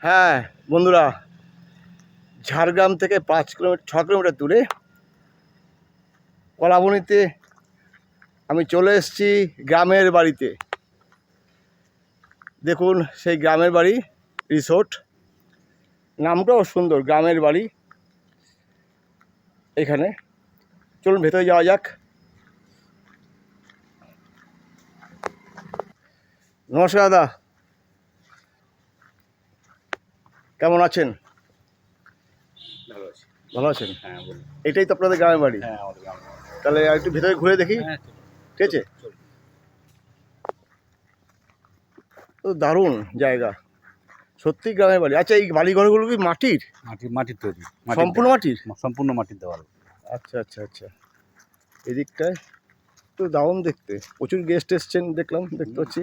হ্যাঁ বন্ধুরা, ঝাড়গ্রাম থেকে 6 কিলোমিটার দূরে কলাবনীতে আমি চলে এসেছি গ্রামের বাড়িতে। দেখুন সেই গ্রামের বাড়ি রিসোর্ট, নামটাও সুন্দর, গ্রামের বাড়ি। এখানে চলুন ভেতরে যাওয়া যাক। নমস্কার দাদা, কেমন আছেন? ভালো আছি। ভালো আছেন? হ্যাঁ বলুন। এটাই তো আপনাদের গ্রামের বাড়ি? হ্যাঁ আমাদের গ্রামে। তাহলে একটু ভেতরে ঘুরে দেখি। হ্যাঁ ঠিক আছে, তো দারুণ জায়গা, সত্যি গ্রামের বাড়ি। আচ্ছা, এই বাড়িঘরগুলো কি মাটির? মাটির তৈরি। সম্পূর্ণ মাটির? সম্পূর্ণ মাটির দেওয়াল। আচ্ছা আচ্ছা আচ্ছা, এদিকটায় তো দারুণ দেখতে, প্রচুর গেস্ট এসছেন দেখলাম, দেখতে পাচ্ছি।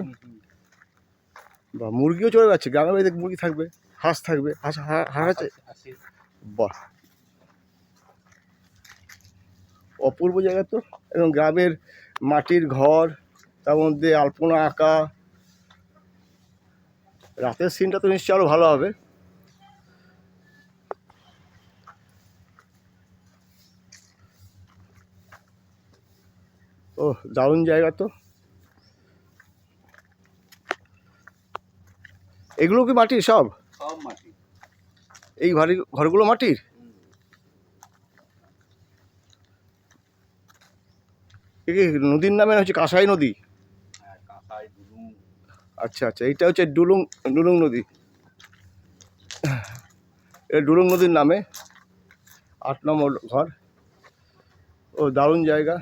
বা মুরগিও চলে যাচ্ছে, গ্রামের বাড়িতে মুরগি থাকবে, হাঁস থাকবে, হাঁস আছে। বাহ, অপূর্ব জায়গা তো। এবং গ্রামের মাটির ঘর, তার মধ্যে আলপনা আঁকা, রাতের সিনটা তো নিশ্চয়ই আরও ভালো হবে। ও দারুণ জায়গা তো। এগুলো কি মাটির? সব মাটি। এই ঘরগুলো মাটির? এ কি নদীর নামে হচ্ছে? কাঁসাই নদী? আচ্ছা আচ্ছা, এইটা হচ্ছে ডুলুং নদী। এটা ডুলুং নদীর নামে 8 নম্বর ঘর। ও দারুণ জায়গা।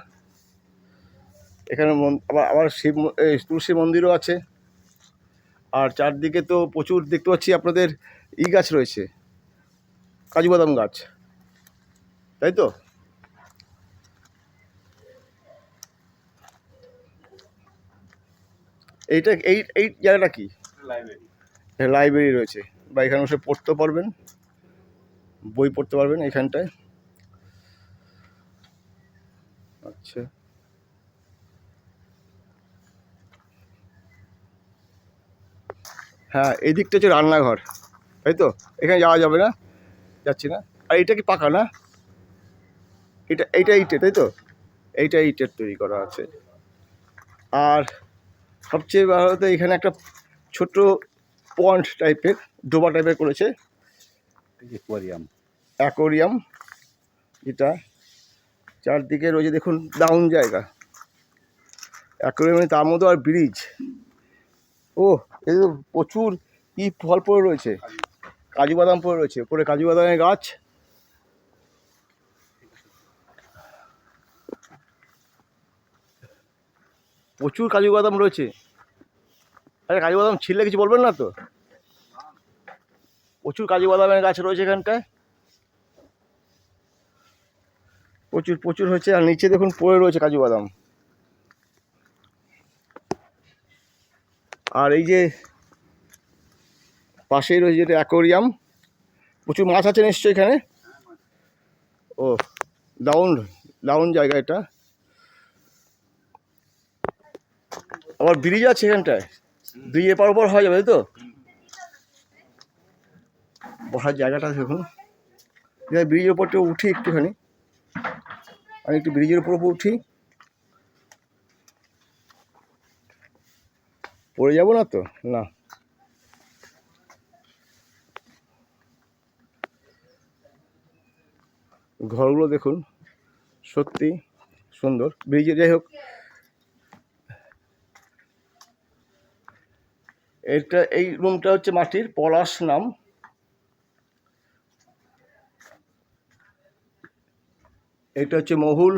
এখানে আবার তুলসী মন্দিরও আছে। আর চারদিকে তো প্রচুর দেখতে পাচ্ছি আপনাদের গাছ রয়েছে, কাজু বাদাম গাছ, তাই তো? এইটা এই জায়গাটা কি? লাইব্রেরি রয়েছে, বা এখানে বসে পড়তে পারবেন, বই পড়তে পারবেন এখানটায়। আচ্ছা, হ্যাঁ এই দিকটা হচ্ছে রান্নাঘর, তাই তো? এখানে যাওয়া যাবে না, যাচ্ছি না। আর এটা কি পাকা না? এইটা ইটের, তাই তো? এইটা ইটের তৈরি করা আছে। আর সবচেয়ে ভালো তো এখানে একটা ছোট পন্ড টাইপের, ডোবা টাইপের করেছে, অ্যাকোরিয়াম। যেটা চারদিকে রয়েছে, দেখুন দারুণ জায়গা। অ্যাকোরিয়ামে তার মধ্যে আর ব্রিজ। ও এই তো প্রচুর কি ফল পড়ে রয়েছে, কাজু বাদাম পড়ে রয়েছে, উপরে কাজু বাদামের গাছ। প্রচুর কাজু বাদাম রয়েছে। আরে কাজু বাদাম ছিললে কিছু বলবেন না তো? প্রচুর কাজু বাদামের গাছ রয়েছে এখানটায়, প্রচুর প্রচুর হয়েছে। আর নিচে দেখুন পড়ে রয়েছে কাজু বাদাম। আর এই যে পাশেই রয়েছে যেটা অ্যাকোরিয়াম, প্রচুর মাছ আছে নিশ্চয়ই এখানে। ও দারুণ জায়গা এটা। আবার ব্রিজ আছে এখানটায়, ব্রিজের পার উপর হয়ে যাবে, তাই তো? বসার জায়গাটা দেখুন। ব্রিজের উপরটা উঠি একটুখানি, আমি একটু ব্রিজের উপর উঠি, পড়ে যাব না তো? না। ঘরগুলো দেখুন, সত্যি সুন্দর। ব্রিজে, যাই হোক, এই রুমটা হচ্ছে মাটির, পলাশ নাম। এটা হচ্ছে মহুল।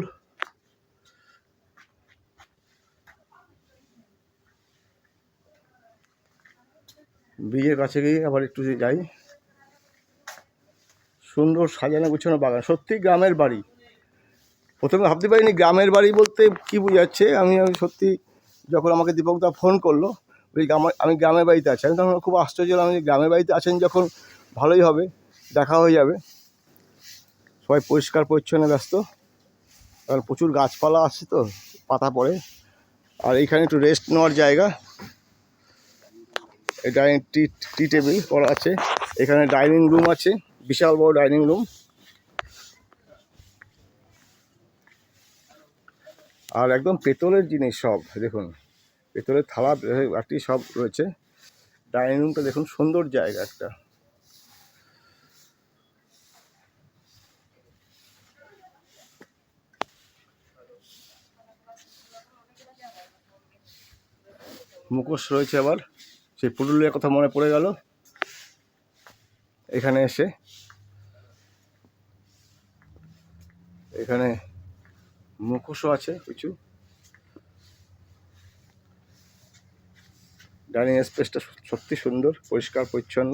ব্রিজের কাছে গিয়ে আবার একটু যাই। সুন্দর সাজানো গুছানো বাগান, সত্যি গ্রামের বাড়ি। প্রথমে ভাবতে পারিনি গ্রামের বাড়ি বলতে কী বোঝাচ্ছে। আমি সত্যি যখন আমাকে দীপকদা ফোন করলো, আমি গ্রামের বাড়িতে আছি, আমি তখন খুব আশ্চর্য হলাম। আমি গ্রামের বাড়িতে আছেন যখন ভালোই হবে। দেখা হয়ে যাবে। সবাই পরিষ্কার পরিচ্ছন্ন ব্যস্ত, কারণ প্রচুর গাছপালা আছে তো, পাতা পড়ে। আর এইখানে একটু রেস্ট নেওয়ার জায়গা, ডাইনিং টি টেবিল করা আছে। এখানে ডাইনিং রুম আছে, বিশাল বড় ডাইনিং রুম। আর একদম পেতলের জিনিস সব, দেখুন পেতলের থালা বাটি সব রয়েছে। ডাইনিং রুমটা দেখুন, সুন্দর জায়গা একটা। মুখোশ রয়েছে। আবার সেই পুরুলিয়ার কথা মনে পড়ে গেল এখানে এসে। এখানে মুখোশও আছে কিছু। ডাইনিং স্পেসটা সত্যি সুন্দর, পরিষ্কার পরিচ্ছন্ন।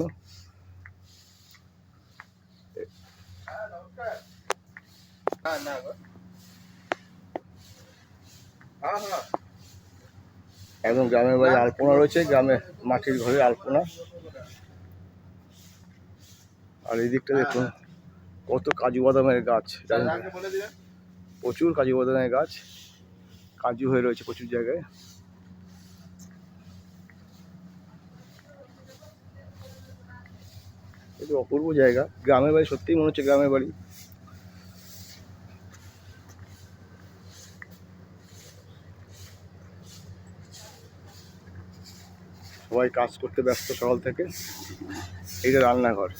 একদম গ্রামের বাড়ি আলপনা রয়েছে, গ্রামে মাটির ঘরে আলপনা। আর এই দিকটা দেখুন কত কাজু বাদামের গাছ, প্রচুর কাজু বাদামের গাছ, কাজু হয়ে রয়েছে প্রচুর জায়গায়। এটা অপূর্ব জায়গা, গ্রামের বাড়ি, সত্যিই মনে হচ্ছে গ্রামের বাড়ি। সবাই কাজ করতে ব্যস্ত সকাল থেকে। এইটা রান্নাঘর,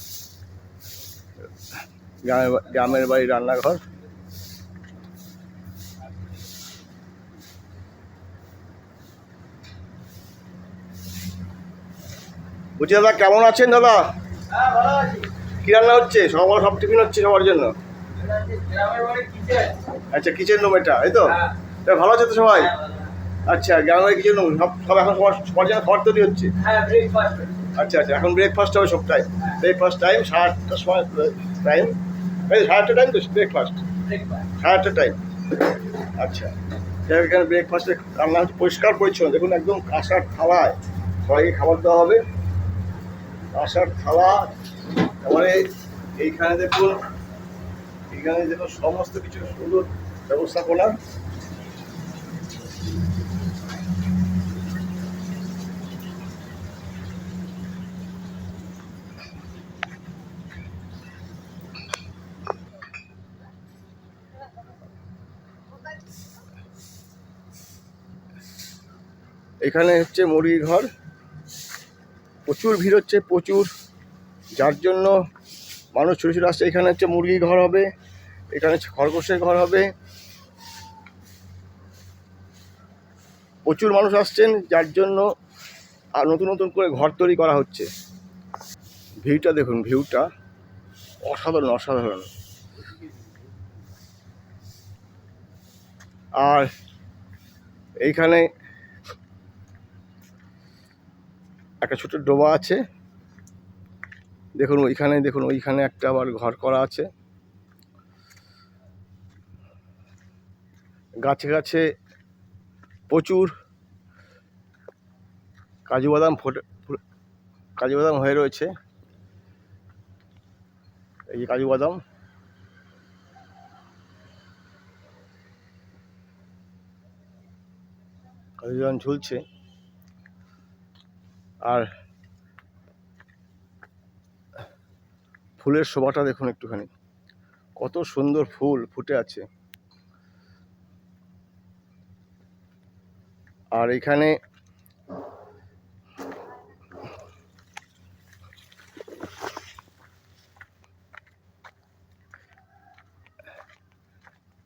গ্রামের বাড়ি রান্নাঘর। বুঝি দাদা, কেমন আছেন দাদা? কি রান্না হচ্ছে? সব টিফিন হচ্ছে সবার জন্য? আচ্ছা, কিচেন রুম এটা, এই তো? ভালো আছে তো সবাই? আচ্ছা, গ্রামের কিচেন রুম সব এখন সবার জন্য খাবার তৈরি হচ্ছে? আচ্ছা আচ্ছা, এখন ব্রেকফাস্ট হবে সবটাই। ব্রেকফাস্ট টাইম 8:30টার সময় টাইম, 8:30 টাইম তো ব্রেকফাস্ট, 8:30 টাইম। আচ্ছা, এখানে ব্রেকফাস্টে রান্না হচ্ছে পরিষ্কার পরিচ্ছন্ন। দেখুন একদম কাঁসার থালায় সবাইকে খাবার দেওয়া হবে, কাঁসার থালা। তারপরে এইখানে দেখুন সমস্ত কিছু সুন্দর ব্যবস্থাপনা। এখানে হচ্ছে মুরগির ঘর, প্রচুর ভিড় হচ্ছে, প্রচুর, যার জন্য মানুষ ছুটে ছুটে আসছে। এখানে হচ্ছে মুরগির ঘর হবে, এখানে খরগোশের ঘর হবে। প্রচুর মানুষ আসছেন, যার জন্য আর নতুন নতুন করে ঘর তৈরি করা হচ্ছে। ভিউটা দেখুন, ভিউটা অসাধারণ অসাধারণ। আর এইখানে একটা ছোট ডোবা আছে, দেখুন ওইখানে, দেখুন ওইখানে একটা আবার ঘর করা আছে। গাছে গাছে প্রচুর কাজু বাদাম কাজু বাদাম হয়ে রয়েছে। এই যে কাজু বাদাম, কাজু বাদাম ঝুলছে। আর ফুলের শোভাটা দেখুন একটুখানি, কত সুন্দর ফুল ফুটে আছে। আর এখানে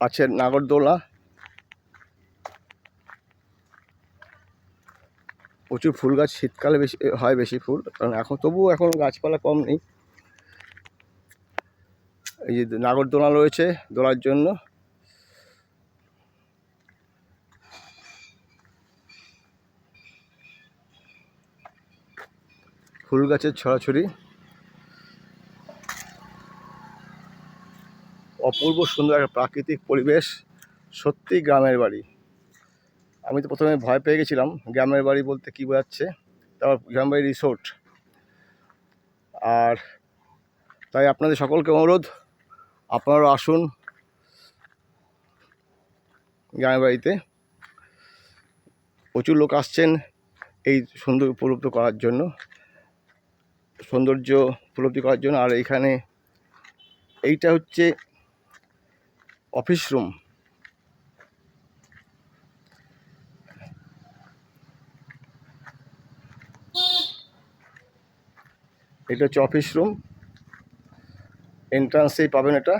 আছে নাগরদোলা, প্রচুর ফুল গাছ। শীতকালে বেশি হয়, বেশি ফুল, কারণ এখন তবুও এখন গাছপালা কম নেই। এই যে নাগরদোলা রয়েছে দোলার জন্য। ফুল গাছের ছড়াছড়ি, অপূর্ব সুন্দর একটা প্রাকৃতিক পরিবেশ। সত্যি গ্রামের বাড়ি। আমি তো প্রথমে ভয় পেয়ে গেছিলাম, গ্রামের বাড়ি বলতে কী বোঝাচ্ছে। তারপর গ্রামের বাড়ি রিসোর্ট। আর তাই আপনাদের সকলকে অনুরোধ, আপনারাও আসুন গ্রামের বাড়িতে। প্রচুর লোক আসছেন এই সুন্দর উপলব্ধি করার জন্য, সৌন্দর্য উপলব্ধি করার জন্য। আর এখানে এইটা হচ্ছে অফিস রুম। এটা হচ্ছে অফিস রুম, এন্ট্রান্সেই পাবেন এটা।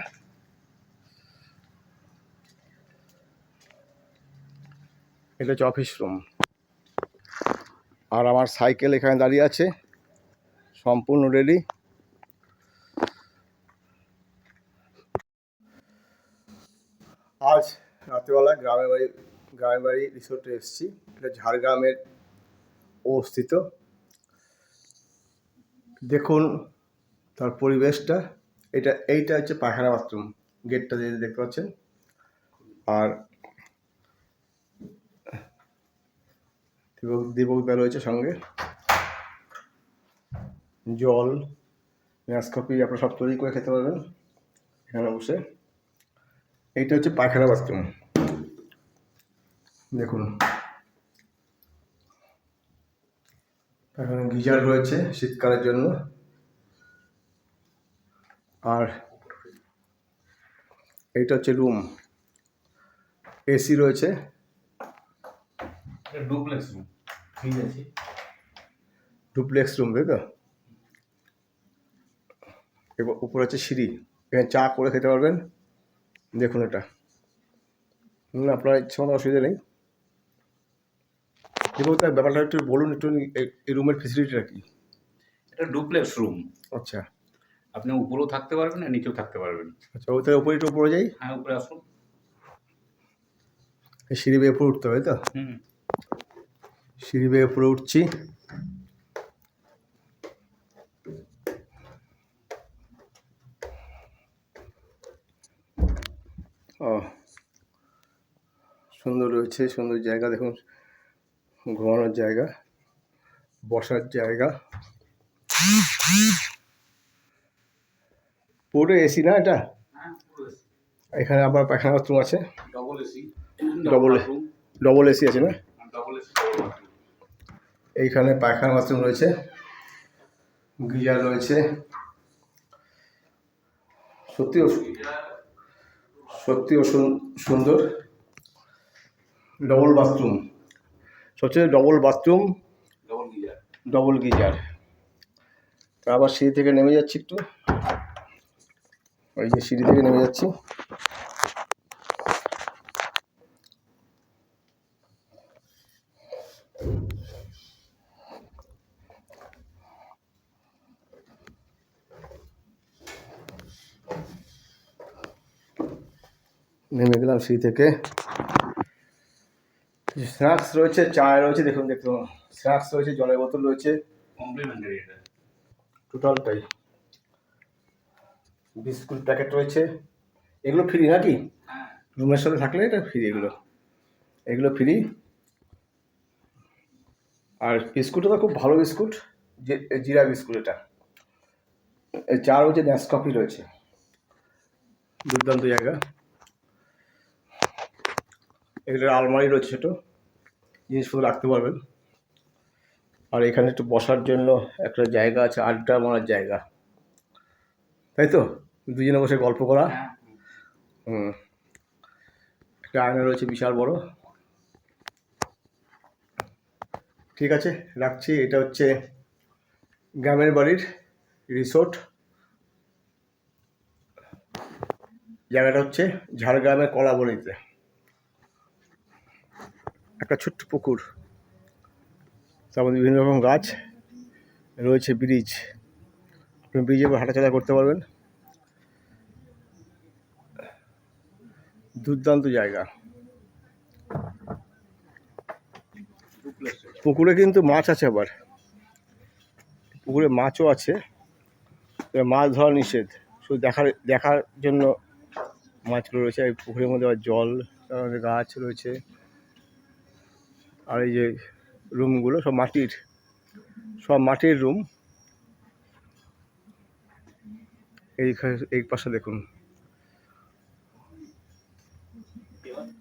এটা হচ্ছে অফিস রুম। আর আমার সাইকেল এখানে দাঁড়িয়ে আছে, সম্পূর্ণ রেডি। আজ রাত্রিবেলা গ্রামের বাড়ি রিসোর্টে এসেছি। এটা ঝাড়গ্রামের অবস্থিত। দেখুন তার পরিবেশটা। এইটা হচ্ছে পায়খানা বাথরুম, গেটটা দিয়ে দেখতে পাচ্ছেন। আর দীপকদা রয়েছে সঙ্গে, জল, নেসকাফি আপনারা সব তৈরি করে খেতে পারবেন এখানে বসে। এইটা হচ্ছে পায়খানা বাথরুম। দেখুন এখানে গিজার রয়েছে শীতকালের জন্য। আর এইটা হচ্ছে রুম, এসি রয়েছে। ডুপ্লেক্স রুম, ঠিক আছে। ডুপ্লেক্স রুম, তাই তো? এবার উপরে হচ্ছে সিঁড়ি, এখানে চা করে খেতে পারবেন। দেখুন এটা, আপনার ইচ্ছে মতো অসুবিধা নেই। এবং তার ব্যাপারটা একটু বলুন, একটু এই রুমের ফেসিলিটিটা কি? এটা ডুপ্লেক্স রুম, আচ্ছা আপনি উপরেও থাকতে পারবেন আর নিচেও থাকতে পারবেন। আচ্ছা, ওই তাহলে উপরে একটু উপরে যাই। হ্যাঁ, উপরে আসুন। এই সিঁড়ি বেয়ে উপরে উঠতে হবে, তাই তো? সিঁড়ি বেয়ে উপরে উঠছি। ও সুন্দর রয়েছে, সুন্দর জায়গা। দেখুন ঘুমানোর জায়গা, বসার জায়গা, পুরো এসি না এটা? এখানে আবার পায়খানা বাথরুম আছে, ডবল এসি, ডবল এসি আছে না? Double AC. এইখানে পায়খানা বাথরুম রয়েছে, গিজার রয়েছে। সত্যিও সুন্দর। ডবল বাথরুম, সবচেয়ে ডবল বাথরুম, ডবল গিজার। তা আবার সিঁড়ি থেকে নেমে যাচ্ছি একটু, ওই যে সিঁড়ি থেকে নেমে যাচ্ছি। নেমে গেলাম সিঁড়ি থেকে। স্ন্যাক্স রয়েছে, চা রয়েছে, দেখুন স্ন্যাক্স রয়েছে, জলের বোতল রয়েছে, কমপ্লিমেন্টারি এটা টোটালটাই। বিস্কুট প্যাকেট রয়েছে, এগুলো ফ্রি নাকি? হ্যাঁ, রুমের সাথে থাকলে এটা ফ্রি, এগুলো ফ্রি। আর বিস্কুটটা তো খুব ভালো বিস্কুট, জিরা বিস্কুট এটা। চা রয়েছে, নেসকাফি রয়েছে, দুর্দান্ত জায়গা। এগুলোর আলমারি রয়েছে, ছোটো জিনিসপত্র রাখতে পারবেন। আর এখানে একটু বসার জন্য একটা জায়গা আছে, আড্ডা মারার জায়গা, তাই তো? দুজনে বসে গল্প করা। একটা আয়না রয়েছে বিশাল বড়। ঠিক আছে, রাখছি। এটা হচ্ছে গ্রামের বাড়ির রিসোর্ট। জায়গাটা হচ্ছে ঝাড়গ্রামের কলাবনিতে। একটা ছোট্ট পুকুর, তার মধ্যে বিভিন্ন রকম গাছ রয়েছে, ব্রিজ, আপনি ব্রিজের উপর হাঁটাচলা করতে পারবেন। দুর্দান্ত জায়গা। পুকুরে কিন্তু মাছ আছে, আবার পুকুরে মাছও আছে। মাছ ধরা নিষেধ, শুধু দেখার জন্য মাছগুলো রয়েছে। এই পুকুরের মধ্যে আবার জল, তার মধ্যে গাছ রয়েছে। আর এই যে রুমগুলো সব মাটির রুম। এই পাশে দেখুন।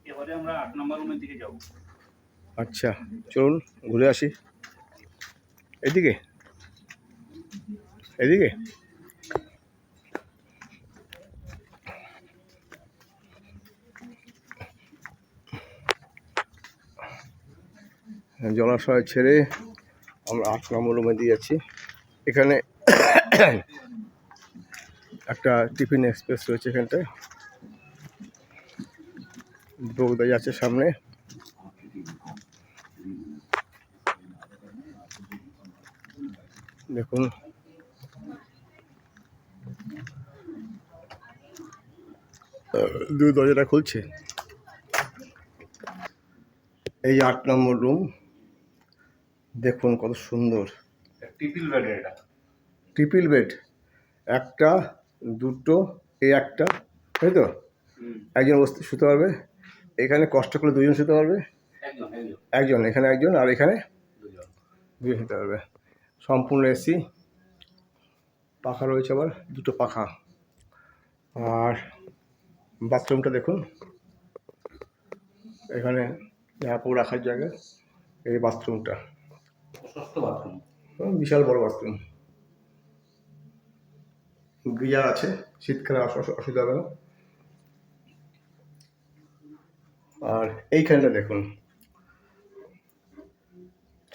এবারে আমরা 8 নম্বর রুমের দিকে যাব। আচ্ছা, চলুন ঘুরে আসি। এদিকে এদিকে জলাশয় ছেড়ে আমরা 8 নম্বর রুমে দিয়ে যাচ্ছি। এখানে একটা টিফিন এক্সপ্রেস রয়েছে, এখানটায় বগুদা যাচ্ছে সামনে। দেখুন দুই দরজাটা খুলছে। এই 8 নম্বর রুম, দেখুন কত সুন্দর। ট্রিপল বেড এটা। ট্রিপল বেড, একটা দুটো, এই একটা, তাই তো? একজন বসতে শুতে পারবে, এখানে কষ্ট করলে দুজন শুতে পারবে। একজন এখানে, একজন আর এখানে দুজন শুতে পারবে। সম্পূর্ণ এসি, পাখা রয়েছে, আবার দুটো পাখা। আর বাথরুমটা দেখুন, এখানে জামাকাপড় রাখার জায়গা। এই বাথরুমটা প্রশস্ত বাথরুম, বিশাল বড় বাথরুম। গিজার আছে, শীতকালে অসুবিধা হবে না। আর এইখানটা দেখুন,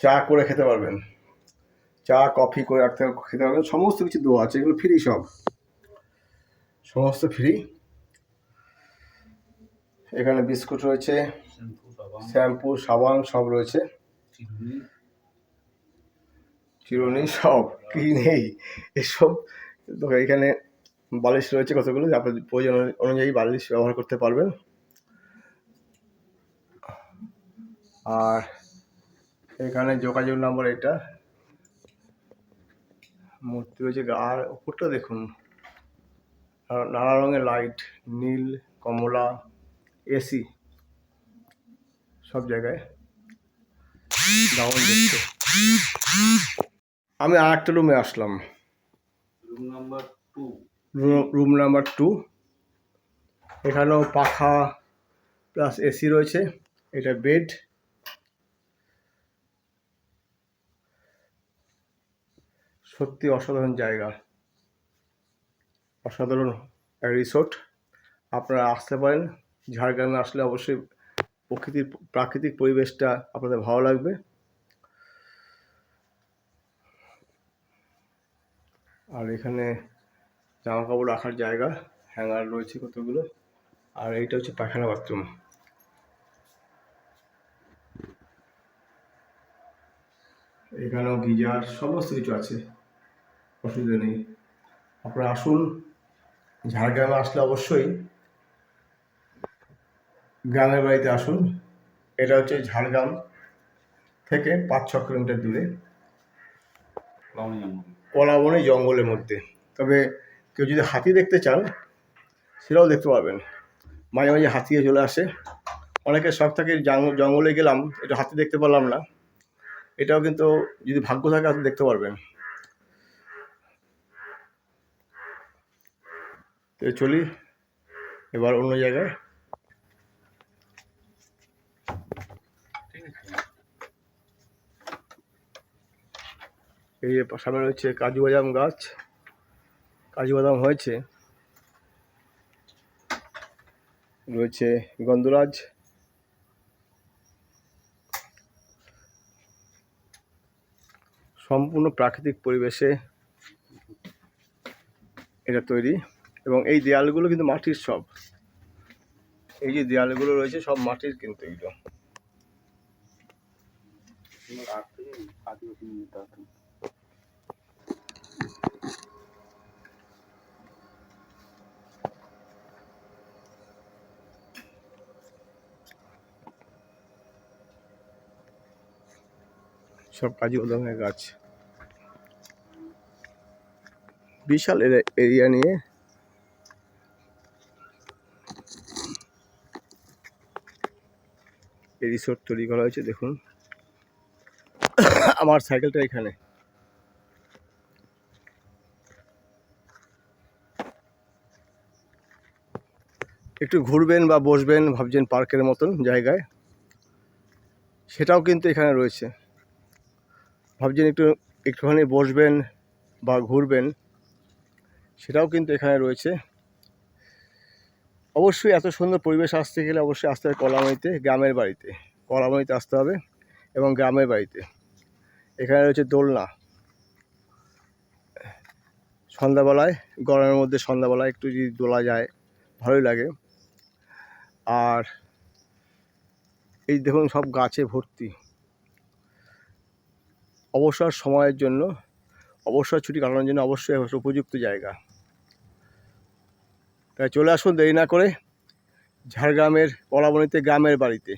চা করে খেতে পারবেন, চা কফি করে রাখতে খেতে পারবেন, সমস্ত কিছু দেওয়া আছে। এগুলো ফ্রি, সব সমস্ত ফ্রি। এখানে বিস্কুট রয়েছে, শ্যাম্পু সাবান সব রয়েছে, চিরুনি সব, কি নেই এসব। এখানে বালিশ রয়েছে কতগুলো, আপনার প্রয়োজন অনুযায়ী বালিশ ব্যবহার করতে পারবেন। আর এখানে যোগাযোগ নম্বর, এটা মূর্তি রয়েছে। আর উপরটা দেখুন, নানা রঙের লাইট, নীল, কমলা, এসি সব জায়গায় দারুণ দেখতে। আমি আর একটা রুমে আসলাম, রুম নাম্বার 2। Room number 2। এখানেও পাখা প্লাস এসি রয়েছে। এটা বেড, সত্যি অসাধারণ জায়গা, অসাধারণ রিসোর্ট। আপনারা আসতে পারেন, ঝাড়গ্রামে আসলে অবশ্যই প্রাকৃতিক পরিবেশটা আপনাদের ভালো লাগবে। আর এখানে জামা কাপড় রাখার জায়গা, হ্যাঙ্গার রয়েছে কতগুলো। আর এইটা হচ্ছে পায়খানা বাথরুম। এখানেও গিজার, সমস্ত কিছু আছে, অসুবিধা নেই। আপনারা আসুন, ঝাড়গ্রামে আসলে অবশ্যই গ্রামের বাড়িতে আসুন। এটা হচ্ছে ঝাড়গ্রাম থেকে 5-6 কিলোমিটার দূরে, কলাবনী জঙ্গলের মধ্যে। তবে কেউ যদি হাতি দেখতে চান, সেটাও দেখতে পাবেন। মাঝে মাঝে হাতিয়ে চলে আসে, অনেকের শখ থাকে জঙ্গলে গেলাম, একটু হাতি দেখতে পারলাম না। এটাও কিন্তু যদি ভাগ্য থাকে আপনি দেখতে পারবেন। তো চলি এবার অন্য জায়গায়। এই যে সামনে রয়েছে কাজু বাদাম গাছ, কাজু বাদাম হয়েছে। রয়েছে গন্ধরাজ, সম্পূর্ণ প্রাকৃতিক পরিবেশে এটা তৈরি। এবং এই দেয়ালগুলো কিন্তু মাটির সব, এই যে দেয়ালগুলো রয়েছে সব মাটির কিন্তু এগুলো। সব কাজু বাদামের গাছ, বিশাল এরিয়া নিয়ে এই রিসোর্ট তৈরি করা হয়েছে। দেখুন আমার সাইকেলটা এখানে। একটু ঘুরবেন বা বসবেন ভাবছেন পার্কের মতন জায়গায়, সেটাও কিন্তু এখানে রয়েছে। ভাবছেন একটুখানি বসবেন বা ঘুরবেন, সেটাও কিন্তু এখানে রয়েছে। অবশ্যই এত সুন্দর পরিবেশ আসতে গেলে অবশ্যই আসতে হবে কলামইতে, গ্রামের বাড়িতে। কলামইতে আসতে হবে এবং গ্রামের বাড়িতে। এখানে রয়েছে দোলনা। সন্ধ্যাবেলায়, গরমের মধ্যে সন্ধ্যাবেলায় একটু যদি দোলা যায় ভালোই লাগে। আর এই দেখুন সব গাছে ভর্তি। অবসর সময়ের জন্য, অবসর ছুটি কাটানোর জন্য অবশ্যই উপযুক্ত জায়গা। তাই চলে আসুন দেরি না করে ঝাড়গ্রামের কলাবনীতে গ্রামের বাড়িতে।